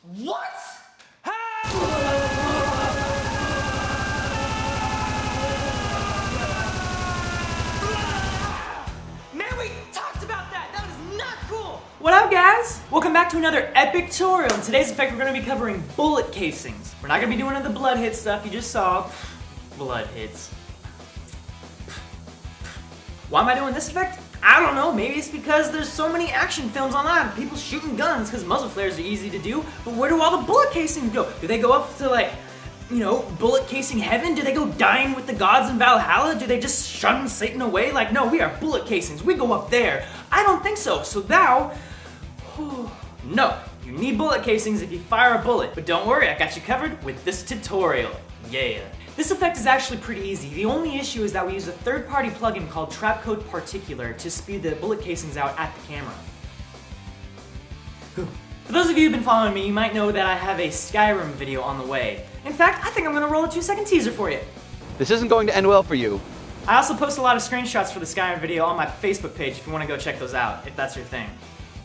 What? Man, we talked about that! That was not cool! What up, guys? Welcome back to another epic tutorial. In today's effect, we're going to be covering bullet casings. We're not going to be doing the blood hit stuff you just saw. Blood hits. Why am I doing this effect? I don't know, maybe it's because there's so many action films online, people shooting guns, because muzzle flares are easy to do, but where do all the bullet casings go? Do they go up to, like, you know, bullet casing heaven? Do they go dine with the gods in Valhalla? Do they just shun Satan away? Like, no, we are bullet casings, we go up there. I don't think so, so now, no, you need bullet casings if you fire a bullet, but don't worry, I got you covered with this tutorial, yeah. This effect is actually pretty easy. The only issue is that we use a third-party plugin called Trapcode Particular to speed the bullet casings out at the camera. For those of you who've been following me, you might know that I have a Skyrim video on the way. In fact, I think I'm gonna roll a 2-second teaser for you. This isn't going to end well for you. I also post a lot of screenshots for the Skyrim video on my Facebook page if you want to go check those out, if that's your thing.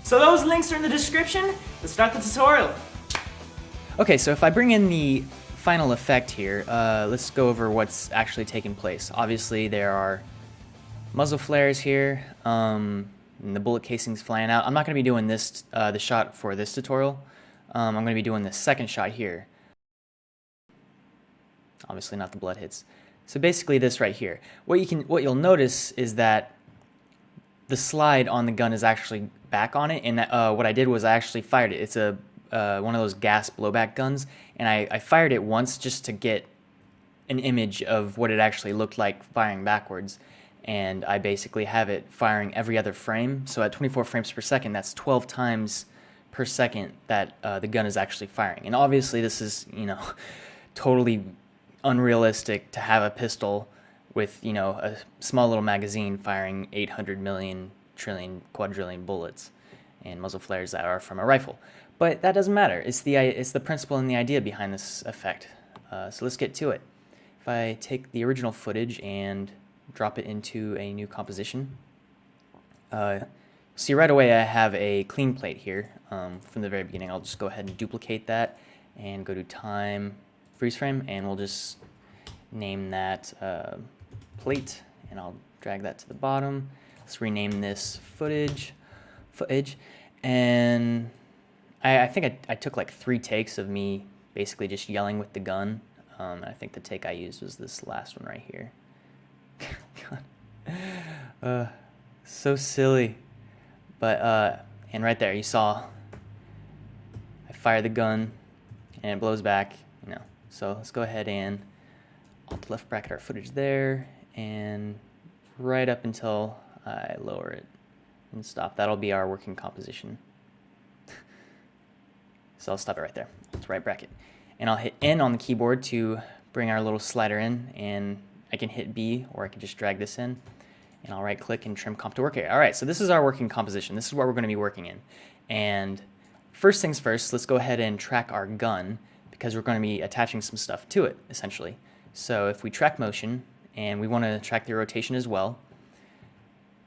So those links are in the description. Let's start the tutorial. Okay, so if I bring in the final effect here, let's go over what's actually taking place. Obviously there are muzzle flares here, and the bullet casings flying out. I'm not going to be doing this, the shot for this tutorial. I'm going to be doing the second shot here. Obviously not the blood hits. So basically this right here. What you'll notice is that the slide on the gun is actually back on it, and that what I did was I actually fired it. It's a one of those gas blowback guns, and I fired it once just to get an image of what it actually looked like firing backwards, and I basically have it firing every other frame. So at 24 frames per second, that's 12 times per second that the gun is actually firing. And obviously this is, you know, totally unrealistic to have a pistol with, you know, a small little magazine firing 800 million trillion quadrillion bullets and muzzle flares that are from a rifle. But that doesn't matter. It's the principle and the idea behind this effect. So let's get to it. If I take the original footage and drop it into a new composition, see right away I have a clean plate here from the very beginning. I'll just go ahead and duplicate that and go to time freeze frame, and we'll just name that plate, and I'll drag that to the bottom. Let's rename this footage, and I think I took like 3 takes of me basically just yelling with the gun. And I think the take I used was this last one right here. So silly. But, and right there you saw I fire the gun and it blows back, you know. So let's go ahead and Alt left bracket our footage there, and right up until I lower it and stop. That'll be our working composition. So I'll stop it right there. It's right bracket. And I'll hit N on the keyboard to bring our little slider in, and I can hit B, or I can just drag this in, and I'll right click and trim comp to work area. All right, so this is our working composition. This is what we're going to be working in. And first things first, let's go ahead and track our gun, because we're going to be attaching some stuff to it, essentially. So if we track motion, and we want to track the rotation as well,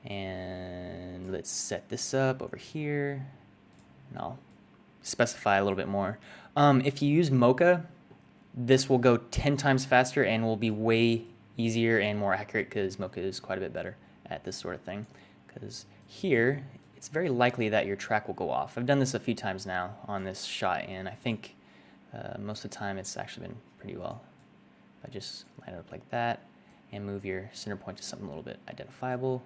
and let's set this up over here, and I'll specify a little bit more. If you use Mocha, this will go 10 times faster and will be way easier and more accurate, because Mocha is quite a bit better at this sort of thing. Because here, it's very likely that your track will go off. I've done this a few times now on this shot, and I think most of the time it's actually been pretty well. If I just line it up like that and move your center point to something a little bit identifiable.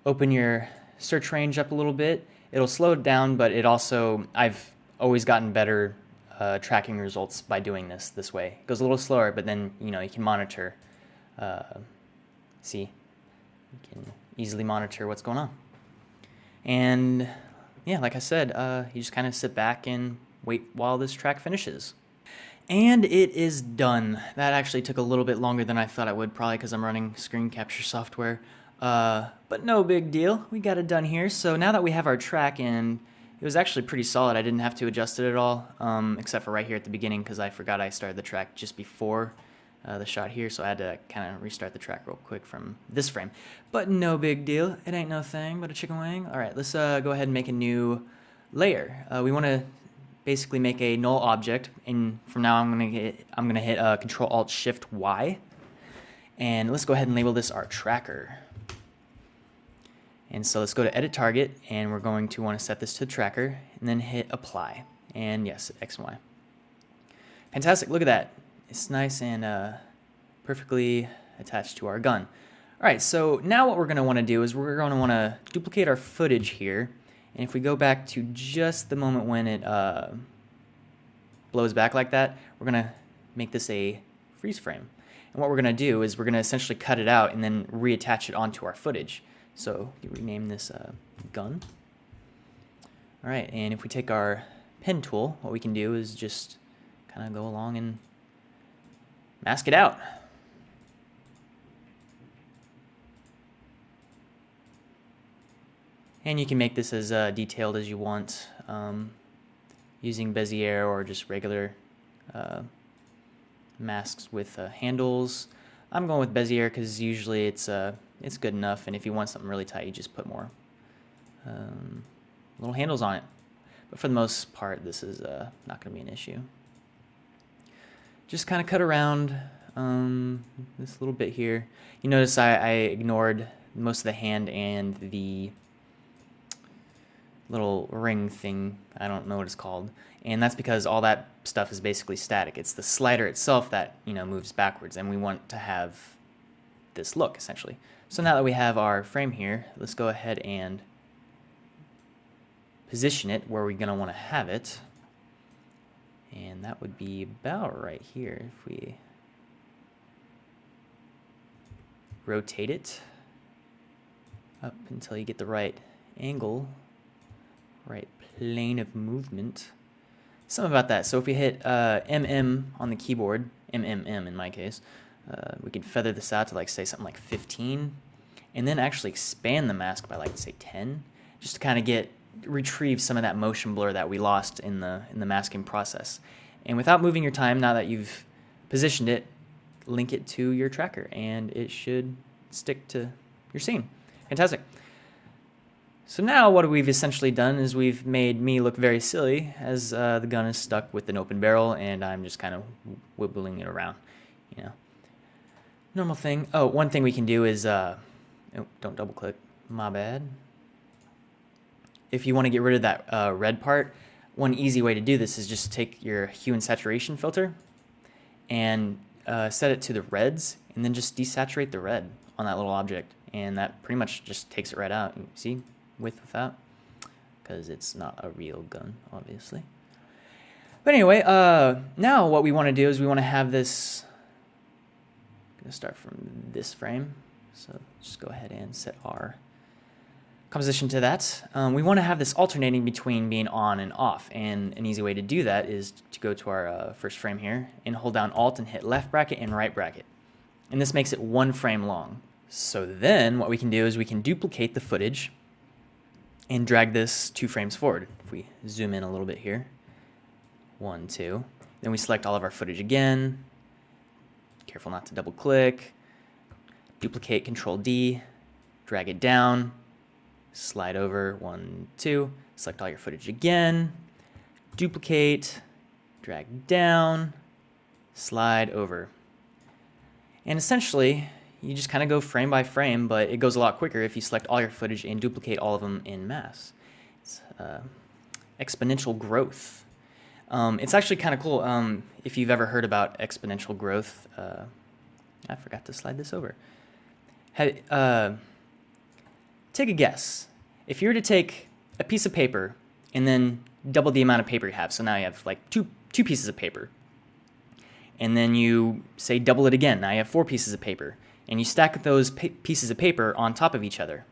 Open your search range up a little bit. It'll slow it down, but it also, I've always gotten better tracking results by doing this way. It goes a little slower, but then, you know, you can monitor. See, you can easily monitor what's going on. And yeah, like I said, you just kind of sit back and wait while this track finishes. And it is done. That actually took a little bit longer than I thought it would, probably because I'm running screen capture software. But no big deal. We got it done here. So now that we have our track, and it was actually pretty solid. I didn't have to adjust it at all, except for right here at the beginning, because I forgot I started the track just before the shot here, so I had to kind of restart the track real quick from this frame. But no big deal. It ain't no thing but a chicken wing. All right, let's go ahead and make a new layer. We want to basically make a null object, and from now I'm gonna hit Control Alt Shift Y, and let's go ahead and label this our tracker. And so let's go to Edit Target, and we're going to want to set this to Tracker, and then hit Apply, and yes, X and Y. Fantastic! Look at that. It's nice and perfectly attached to our gun. All right, so now what we're going to want to do is we're going to want to duplicate our footage here. And if we go back to just the moment when it blows back like that, we're going to make this a freeze frame. And what we're going to do is we're going to essentially cut it out and then reattach it onto our footage. So you rename this gun. All right, and if we take our pen tool, what we can do is just kind of go along and mask it out. And you can make this as detailed as you want, using Bezier or just regular masks with handles. I'm going with Bezier because usually it's good enough, and if you want something really tight, you just put more little handles on it. But for the most part, this is not going to be an issue. Just kind of cut around this little bit here. You notice I ignored most of the hand and the little ring thing. I don't know what it's called, and that's because all that stuff is basically static. It's the slider itself that moves backwards, and we want to have this look essentially. So now that we have our frame here, let's go ahead and position it where we're going to want to have it, and that would be about right here. If we rotate it up until you get the right angle, right plane of movement. Something about that. So if we hit MM on the keyboard, MMM in my case, we can feather this out to say something like 15, and then actually expand the mask by say 10, just to kind of retrieve some of that motion blur that we lost in the masking process. And without moving your time, now that you've positioned it, link it to your tracker, and it should stick to your scene. Fantastic. So now what we've essentially done is we've made me look very silly as the gun is stuck with an open barrel, and I'm just kind of wibbling it around, Normal thing. Oh, one thing we can do is, oh, don't double click, my bad. If you want to get rid of that red part, one easy way to do this is just take your hue and saturation filter and set it to the reds, and then just desaturate the red on that little object, and that pretty much just takes it right out. You see? With, without, because it's not a real gun, obviously. But anyway, now what we want to do is we want to have this. I'm going to start from this frame, so just go ahead and set our composition to that. We want to have this alternating between being on and off, and an easy way to do that is to go to our first frame here and hold down Alt and hit left bracket and right bracket, and this makes it one frame long. So then what we can do is we can duplicate the footage and drag this 2 frames forward. If we zoom in a little bit here, 1, 2, then we select all of our footage again. Careful not to double click. Duplicate, Control D, drag it down, slide over, 1, 2, select all your footage again, duplicate, drag down, slide over. And essentially, you just kind of go frame by frame, but it goes a lot quicker if you select all your footage and duplicate all of them en masse. It's exponential growth. It's actually kind of cool. If you've ever heard about exponential growth, I forgot to slide this over. Take a guess. If you were to take a piece of paper and then double the amount of paper you have, so now you have two pieces of paper, and then you say double it again, now you have 4 pieces of paper, and you stack those pieces of paper on top of each other.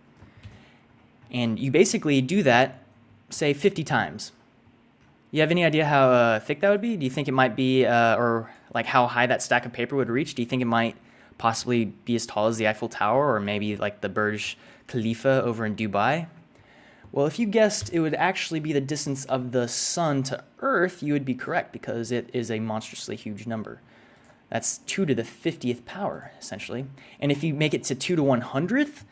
And you basically do that, say, 50 times. You have any idea how thick that would be? Do you think it might be, or how high that stack of paper would reach? Do you think it might possibly be as tall as the Eiffel Tower, or maybe like the Burj Khalifa over in Dubai? Well, if you guessed it would actually be the distance of the sun to Earth, you would be correct, because it is a monstrously huge number. That's 2 to the 50th power, essentially. And if you make it to 2 to 100th,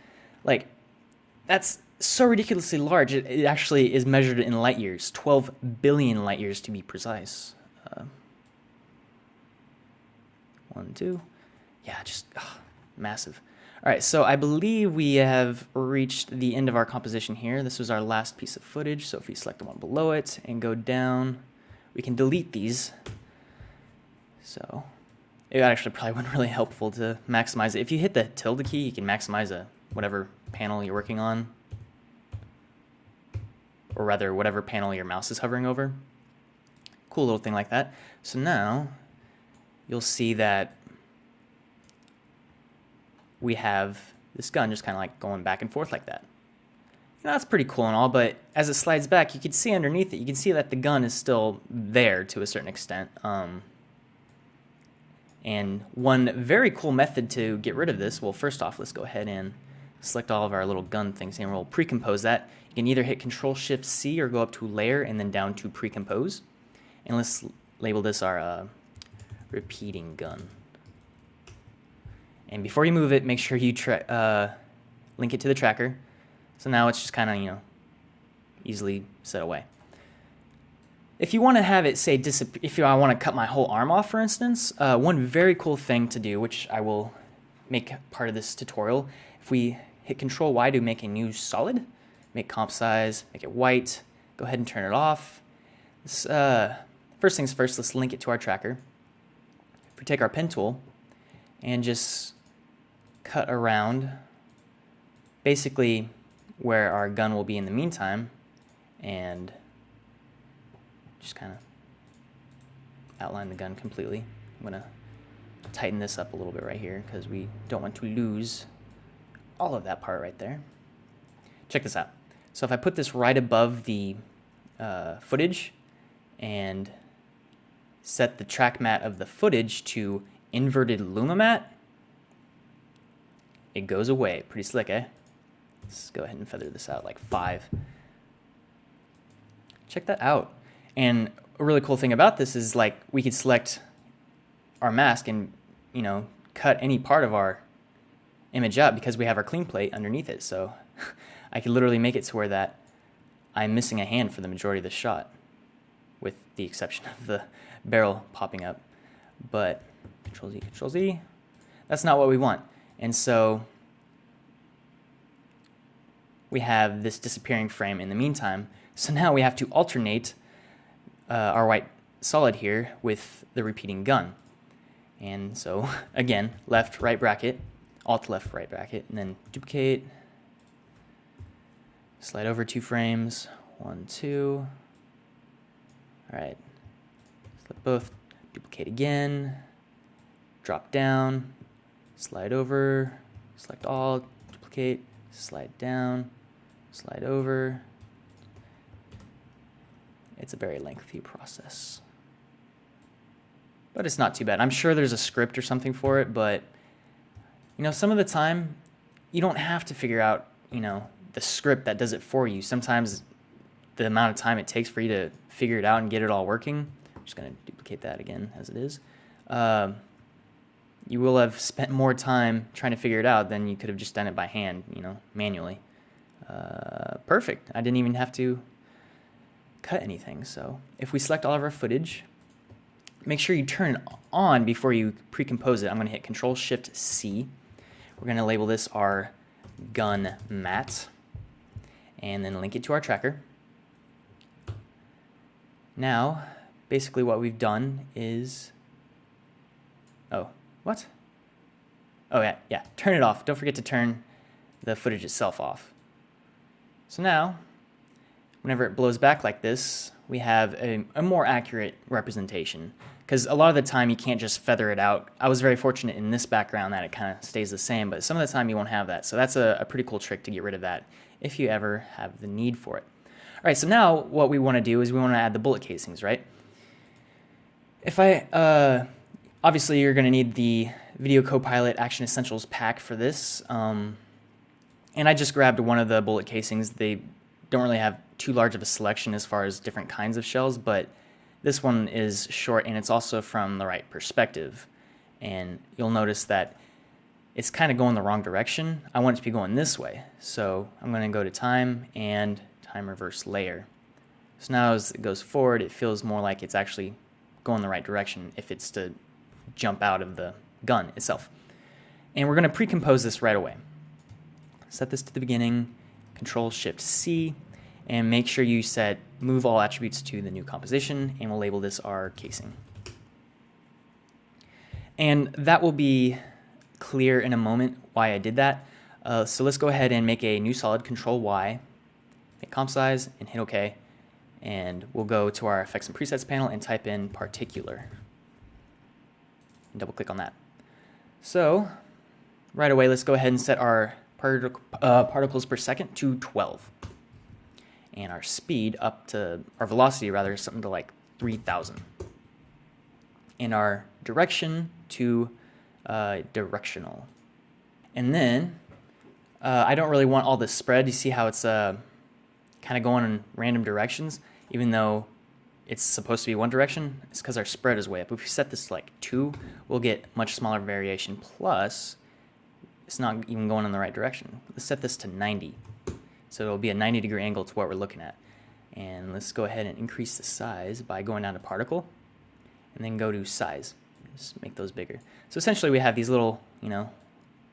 that's so ridiculously large, it actually is measured in light years, 12 billion light years to be precise. 1, 2. Yeah, just massive. All right, so I believe we have reached the end of our composition here. This was our last piece of footage, so if we select the one below it and go down, we can delete these. So it actually probably wasn't really helpful to maximize it. If you hit the tilde key, you can maximize whatever panel you're working on, or rather whatever panel your mouse is hovering over. Cool little thing like that. So now you'll see that we have this gun just kind of like going back and forth like that. That's pretty cool and all, but as it slides back, you can see underneath it, you can see that the gun is still there to a certain extent. And one very cool method to get rid of this, well, first off, let's go ahead and select all of our little gun things and we'll pre-compose that. You can either hit Control-Shift-C or go up to Layer and then down to Pre-Compose. And let's label this our repeating gun. And before you move it, make sure you link it to the tracker. So now it's just kind of, easily set away. If you want to have it say disappear, if I want to cut my whole arm off, for instance, one very cool thing to do, which I will make part of this tutorial, if we hit Control-Y to make a new solid, make comp size, make it white, go ahead and turn it off. This, first things first, let's link it to our tracker. If we take our pen tool and just cut around basically where our gun will be in the meantime, and just kind of outline the gun completely. I'm going to tighten this up a little bit right here because we don't want to lose all of that part right there. Check this out. So if I put this right above the footage and set the track mat of the footage to inverted luma mat, it goes away. Pretty slick, eh? Let's go ahead and feather this out like 5. Check that out. And a really cool thing about this is like we could select our mask and cut any part of our image out because we have our clean plate underneath it. So I could literally make it to where that I'm missing a hand for the majority of the shot, with the exception of the barrel popping up. But Control-Z, Control-Z, that's not what we want. And so we have this disappearing frame in the meantime. So now we have to alternate our white solid here with the repeating gun. And so again, left, right bracket, alt, left, right bracket, and then duplicate, slide over 2 frames, 1, 2. All right, select both, duplicate again, drop down, slide over, select all, duplicate, slide down, slide over. It's a very lengthy process, but it's not too bad. I'm sure there's a script or something for it, but some of the time you don't have to figure out, the script that does it for you. Sometimes the amount of time it takes for you to figure it out and get it all working, I'm just going to duplicate that again as it is. You will have spent more time trying to figure it out than you could have just done it by hand, manually. Perfect. I didn't even have to cut anything. So if we select all of our footage, make sure you turn it on before you pre-compose it. I'm going to hit Control-Shift-C. We're going to label this our gun mat and then link it to our tracker. Now, basically what we've done is, what? Oh yeah, turn it off. Don't forget to turn the footage itself off. So now, whenever it blows back like this, we have a more accurate representation. Because a lot of the time you can't just feather it out. I was very fortunate in this background that it kind of stays the same, but some of the time you won't have that. So that's a pretty cool trick to get rid of that if you ever have the need for it. All right, so now what we want to do is we want to add the bullet casings, right? If obviously you're going to need the Video Copilot Action Essentials pack for this. And I just grabbed one of the bullet casings. They don't really have too large of a selection as far as different kinds of shells, but this one is short and it's also from the right perspective. And you'll notice that it's kind of going the wrong direction. I want it to be going this way. So I'm going to go to time and time reverse layer. So now as it goes forward, it feels more like it's actually going the right direction if it's to jump out of the gun itself. And we're going to pre-compose this right away. Set this to the beginning, Control-Shift-C, and make sure you set move all attributes to the new composition, and we'll label this our casing. And that will be clear in a moment why I did that. So let's go ahead and make a new solid, Control-Y, make comp size, and hit OK. And we'll go to our effects and presets panel and type in particular. And double click on that. So right away, let's go ahead and set our particles per second to 12. And our speed up to, our velocity rather, something to like 3,000. And our direction to directional. And then I don't really want all this spread. You see how it's kind of going in random directions, even though it's supposed to be one direction. It's because our spread is way up. If we set this to like 2, we'll get much smaller variation. Plus, it's not even going in the right direction. Let's set this to 90. So it'll be a 90-degree angle to what we're looking at. And let's go ahead and increase the size by going down to particle and then go to size. Just make those bigger. So essentially we have these little,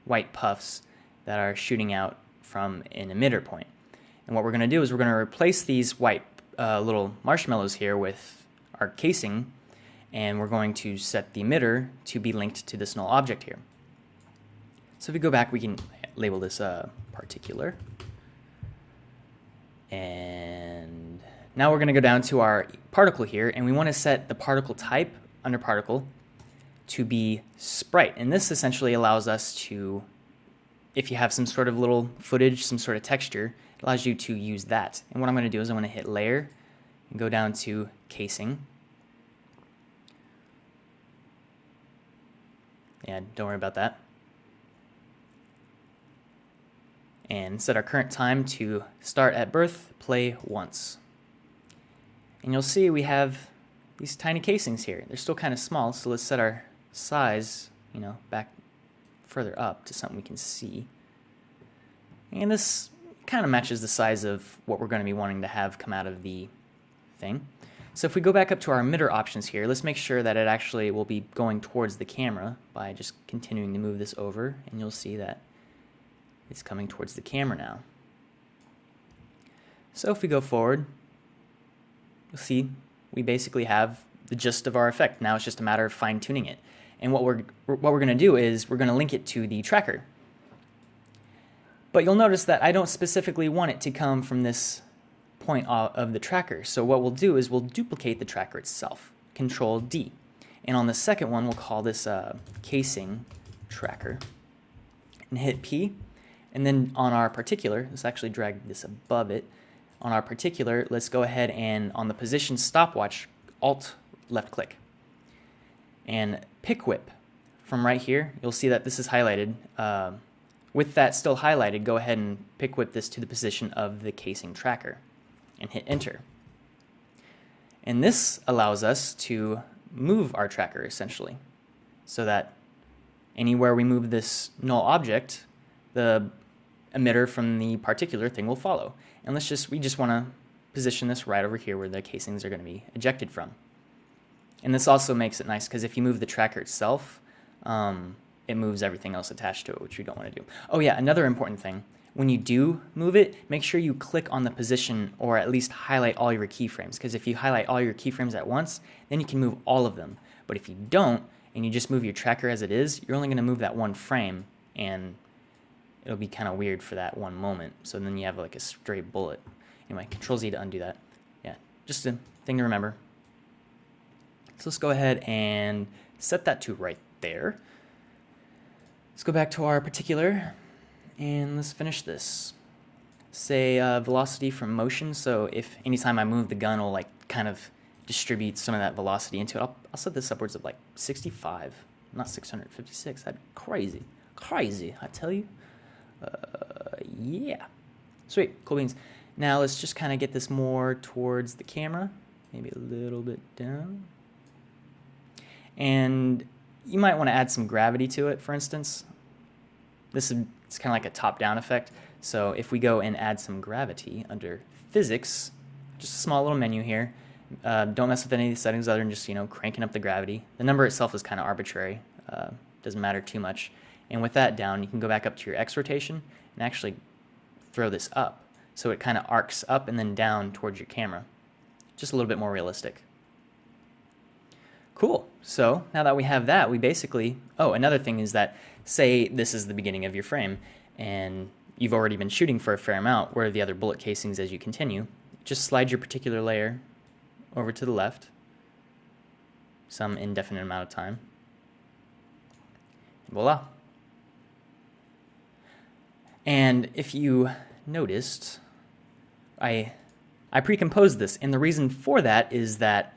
white puffs that are shooting out from an emitter point. And what we're going to do is we're going to replace these white little marshmallows here with our casing, and we're going to set the emitter to be linked to this null object here. So if we go back, we can label this particular. And now we're going to go down to our particle here, and we want to set the particle type under particle to be sprite. And this essentially allows us to, if you have some sort of little footage, some sort of texture, it allows you to use that. And what I'm going to do is I'm going to hit layer and go down to casing. Yeah, don't worry about that. And set our current time to start at birth, play once. And you'll see we have these tiny casings here. They're still kind of small, so let's set our size, back further up to something we can see. And this kind of matches the size of what we're going to be wanting to have come out of the thing. So if we go back up to our emitter options here, let's make sure that it actually will be going towards the camera by just continuing to move this over, and you'll see that it's coming towards the camera now. So if we go forward, you'll see we basically have the gist of our effect. Now it's just a matter of fine-tuning it. And what we're going to do is we're going to link it to the tracker. But you'll notice that I don't specifically want it to come from this point of the tracker. So what we'll do is we'll duplicate the tracker itself, Control D. And on the second one, we'll call this casing tracker and hit P. And then on our particular, let's actually drag this above it. On our particular, let's go ahead and on the position stopwatch, Alt left click. And pick whip from right here, you'll see that this is highlighted. With that still highlighted, go ahead and pick whip this to the position of the casing tracker and hit enter. And this allows us to move our tracker essentially, so that anywhere we move this null object, the emitter from the particular thing will follow. And we just want to position this right over here where the casings are going to be ejected from. And this also makes it nice because if you move the tracker itself, it moves everything else attached to it, which we don't want to do. Oh yeah, another important thing. When you do move it, make sure you click on the position or at least highlight all your keyframes, because if you highlight all your keyframes at once, then you can move all of them. But if you don't, and you just move your tracker as it is, you're only going to move that one frame, and it'll be kind of weird for that one moment. So then you have like a straight bullet. Anyway, Control Z to undo that. Yeah, just a thing to remember. So let's go ahead and set that to right there. Let's go back to our particular, and let's finish this. Say velocity from motion. So if anytime I move the gun, will like kind of distribute some of that velocity into it. I'll set this upwards of like 65, not 656. That'd be crazy, crazy. I tell you. Yeah. Sweet, cool beans. Now let's just kind of get this more towards the camera, maybe a little bit down. And you might want to add some gravity to it, for instance. This is it's kind of like a top-down effect. So if we go and add some gravity under physics, just a small little menu here. Don't mess with any of the settings other than just, cranking up the gravity. The number itself is kind of arbitrary. Doesn't matter too much. And with that down, you can go back up to your X rotation and actually throw this up. So it kind of arcs up and then down towards your camera. Just a little bit more realistic. Cool. So now that we have that, we basically, another thing is that, say this is the beginning of your frame and you've already been shooting for a fair amount. Where are the other bullet casings as you continue? Just slide your particular layer over to the left, some indefinite amount of time. Voila. And if you noticed, I pre-composed this, and the reason for that is that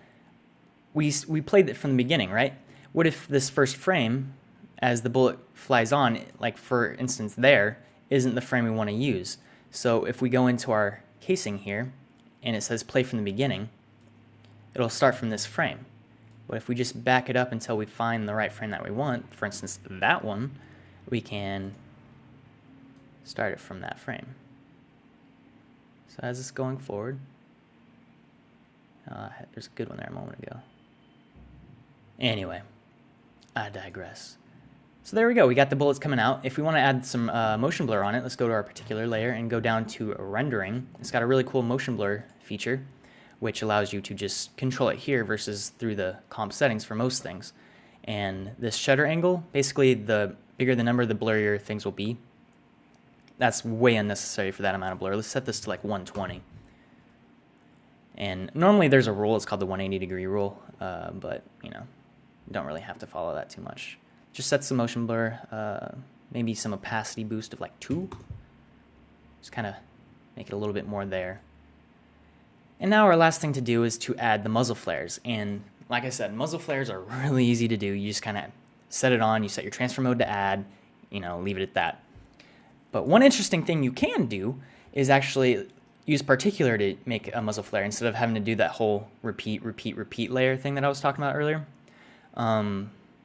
we played it from the beginning, right? What if this first frame, as the bullet flies on, like for instance there, isn't the frame we want to use? So if we go into our casing here, and it says play from the beginning, it'll start from this frame. But if we just back it up until we find the right frame that we want, for instance that one, we can start it from that frame. So as it's going forward, there's a good one there a moment ago. Anyway, I digress. So there we go, we got the bullets coming out. If we want to add some motion blur on it, let's go to our particular layer and go down to rendering. It's got a really cool motion blur feature, which allows you to just control it here versus through the comp settings for most things. And this shutter angle, basically the bigger the number, the blurrier things will be. That's way unnecessary for that amount of blur. Let's set this to like 120. And normally there's a rule, it's called the 180-degree rule, but you don't really have to follow that too much. Just set some motion blur, maybe some opacity boost of like 2. Just kind of make it a little bit more there. And now our last thing to do is to add the muzzle flares. And like I said, muzzle flares are really easy to do. You just kind of set it on, you set your transfer mode to add, leave it at that. But one interesting thing you can do is actually use Particular to make a muzzle flare instead of having to do that whole repeat layer thing that I was talking about earlier.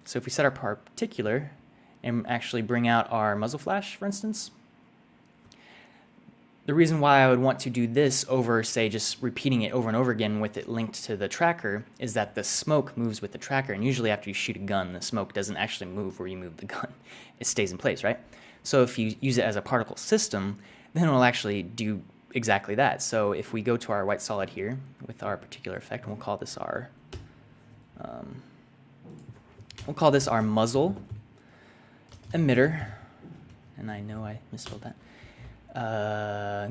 So if we set our Particular and actually bring out our muzzle flash, for instance, the reason why I would want to do this over, say, just repeating it over and over again with it linked to the tracker is that the smoke moves with the tracker, and usually after you shoot a gun, the smoke doesn't actually move where you move the gun. It stays in place, right? So if you use it as a particle system, then it will actually do exactly that. So if we go to our white solid here with our particular effect, and we'll call this our muzzle emitter, and I know I misspelled that.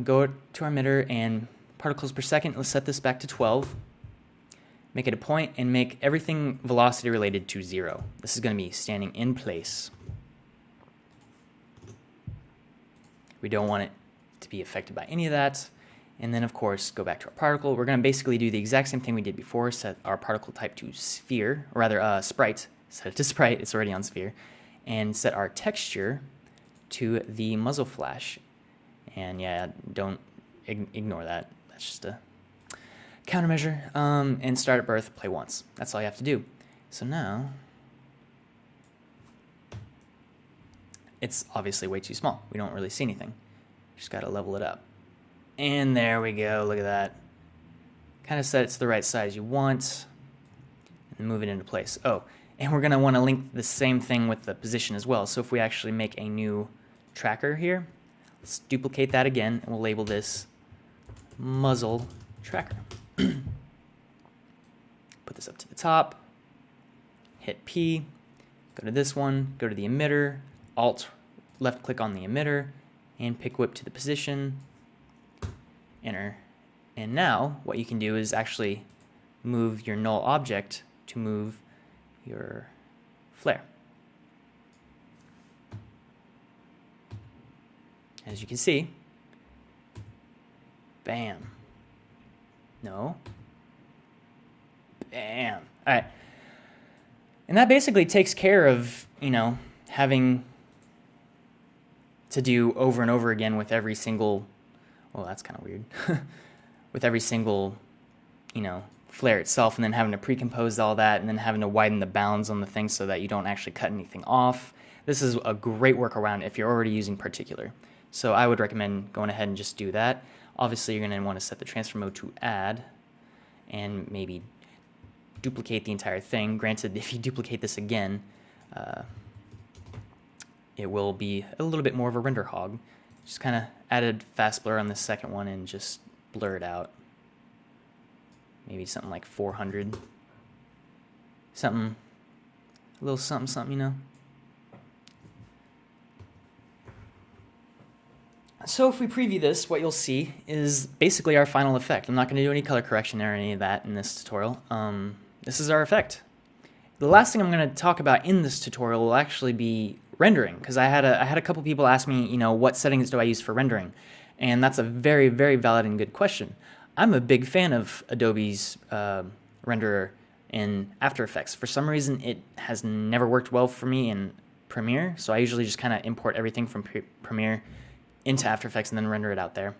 Go to our emitter and particles per second. Let's set this back to 12. Make it a point and make everything velocity related to 0. This is going to be standing in place. We don't want it to be affected by any of that. And then, of course, go back to our particle. We're going to basically do the exact same thing we did before, set our particle type to sphere, or rather sprite. Set it to sprite, it's already on sphere. And set our texture to the muzzle flash. And yeah, don't ignore that. That's just a countermeasure. And start at birth, play once. That's all you have to do. So now, it's obviously way too small. We don't really see anything. Just got to level it up. And there we go. Look at that. Kind of set it to the right size you want. And move it into place. Oh, and we're going to want to link the same thing with the position as well. So if we actually make a new tracker here, let's duplicate that again, and we'll label this muzzle tracker. Put this up to the top, hit P, go to this one, go to the emitter, Alt, left click on the emitter, and pick whip to the position, enter. And now what you can do is actually move your null object to move your flare. As you can see, bam. No. Bam. All right. And that basically takes care of, having to do over and over again with every single, well, that's kind of weird, with every single, flare itself, and then having to pre-compose all that, and then having to widen the bounds on the thing so that you don't actually cut anything off. This is a great workaround if you're already using Particular. So I would recommend going ahead and just do that. Obviously, you're going to want to set the transfer mode to add and maybe duplicate the entire thing. Granted, if you duplicate this again, it will be a little bit more of a render hog. Just kind of added fast blur on the second one and just blur it out. Maybe something like 400. Something, a little something, something, you know. So if we preview this, what you'll see is basically our final effect. I'm not going to do any color correction or any of that in this tutorial. This is our effect. The last thing I'm going to talk about in this tutorial will actually be rendering, because I had a couple people ask me, you know, what settings do I use for rendering? And that's a very, very valid and good question. I'm a big fan of Adobe's renderer in After Effects. For some reason, it has never worked well for me in Premiere, so I usually just kind of import everything from Premiere into After Effects and then render it out there.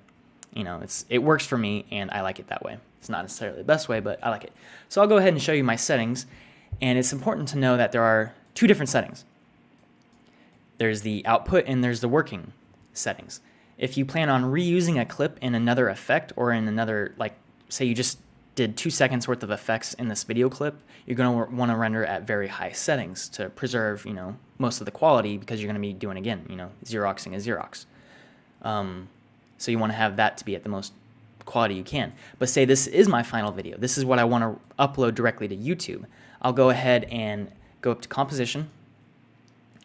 You know, it works for me, and I like it that way. It's not necessarily the best way, but I like it. So I'll go ahead and show you my settings, and it's important to know that there are two different settings. There's the output and there's the working settings. If you plan on reusing a clip in another effect or in another, like, say you just did 2 seconds worth of effects in this video clip, you're going to want to render at very high settings to preserve, you know, most of the quality, because you're going to be doing, again, you know, Xeroxing a Xerox. So you want to have that to be at the most quality you can. But say this is my final video. This is what I want to upload directly to YouTube. I'll go ahead and go up to Composition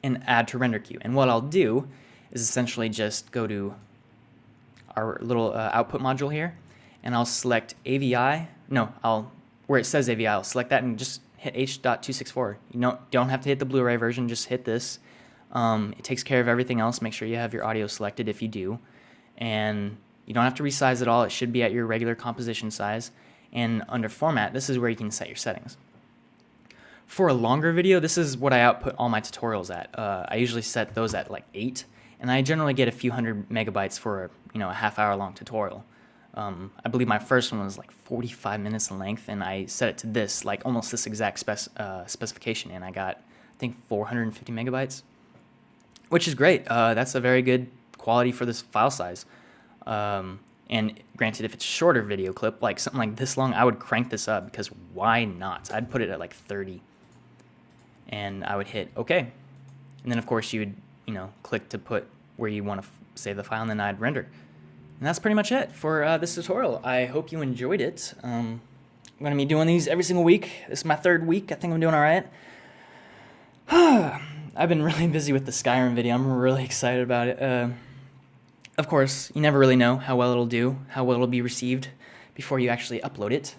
and Add to Render Queue. And what I'll do is essentially just go to our little output module here, and I'll select AVI. No, where it says AVI, I'll select that and just hit H.264. You don't have to hit the Blu-ray version, just hit this. It takes care of everything else. Make sure you have your audio selected if you do. And you don't have to resize it all. It should be at your regular composition size. And under Format, this is where you can set your settings. For a longer video, this is what I output all my tutorials at. I usually set those at like 8, and I generally get a few hundred megabytes for a half-hour long tutorial. I believe my first one was like 45 minutes in length, and I set it to this, like almost this exact specification, and I got, I think, 450 megabytes, which is great. That's a very good quality for this file size. And granted, if it's a shorter video clip, like something like this long, I would crank this up, because why not? I'd put it at like 30, and I would hit OK. And then, of course, you would click to put where you want to save the file, and then I'd render. And that's pretty much it for this tutorial. I hope you enjoyed it. I'm going to be doing these every single week. This is my 3rd week. I think I'm doing all right. I've been really busy with the Skyrim video. I'm really excited about it. Of course, you never really know how well it'll do, how well it'll be received before you actually upload it.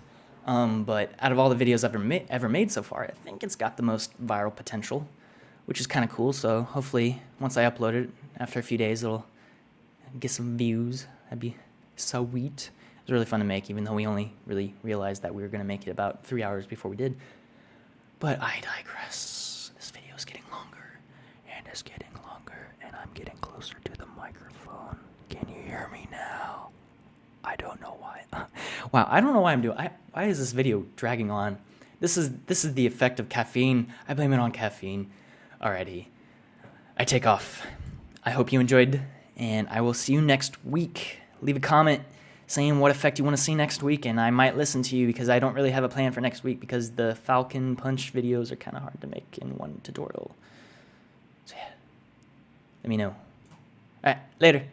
But out of all the videos I've ever made so far, I think it's got the most viral potential, which is kind of cool. So hopefully, once I upload it, after a few days, it'll get some views. That'd be sweet. It was really fun to make, even though we only really realized that we were going to make it about 3 hours before we did. But I digress. This video is getting longer, and it's getting longer, and I'm getting closer to the microphone. Can you hear me now? I don't know why. Wow, I don't know why I'm doing. Why is this video dragging on? This is the effect of caffeine. I blame it on caffeine. Alrighty, I take off. I hope you enjoyed, and I will see you next week. Leave a comment saying what effect you want to see next week, and I might listen to you, because I don't really have a plan for next week, because the Falcon Punch videos are kind of hard to make in one tutorial. So yeah, let me know. Alright, later.